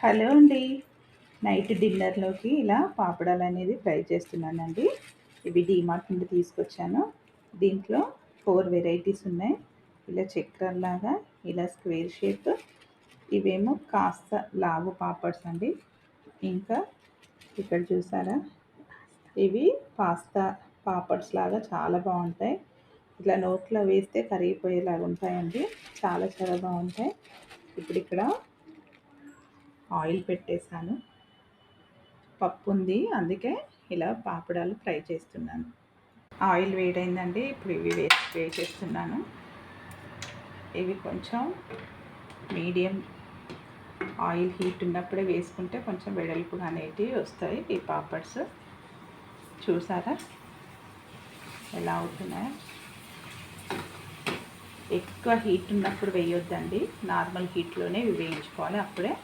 Hello అండి. Night డిన్నర్లోకి ఇలా పాపడాలు అనేది ఫ్రై చేస్తున్నానండి. ఇవి డీమార్ట్ నుండి తీసుకొచ్చాను. దీంట్లో 4 వెరైటీస్ ఉన్నాయి. ఇలా చక్రంలాగా, ఇలా స్క్వేర్ షేప్, ఇవేమో కాస్త లావు పాపడ్స్ అండి. ఇంకా ఇక్కడ చూసారా, ఇవి పాస్తా పాపడ్స్ లాగా చాలా బాగుంటాయి. ఇట్లా నోట్లో వేస్తే కరిగిపోయేలాగా ఉంటాయండి. చాలా చాలా బాగుంటాయి. ఇప్పుడు ఇక్కడ ఆయిల్ పెట్టేశాను. పప్పు ఉంది, అందుకే ఇలా పాపడాలు ఫ్రై చేస్తున్నాను. ఆయిల్ వేడైందండి. ఇప్పుడు ఇవి వేసేస్తున్నాను. ఇవి కొంచెం మీడియం ఆయిల్ హీట్ ఉన్నప్పుడే వేసుకుంటే కొంచెం వెడల్పుగా అనేటివి వస్తాయి ఈ పాపడ్స్. చూసారా ఎలా అవుతున్నాయో. ఎక్కువ హీట్ ఉన్నప్పుడు వేయొద్దండి, నార్మల్ హీట్లోనే ఇవి వేయించుకోవాలి, అప్పుడే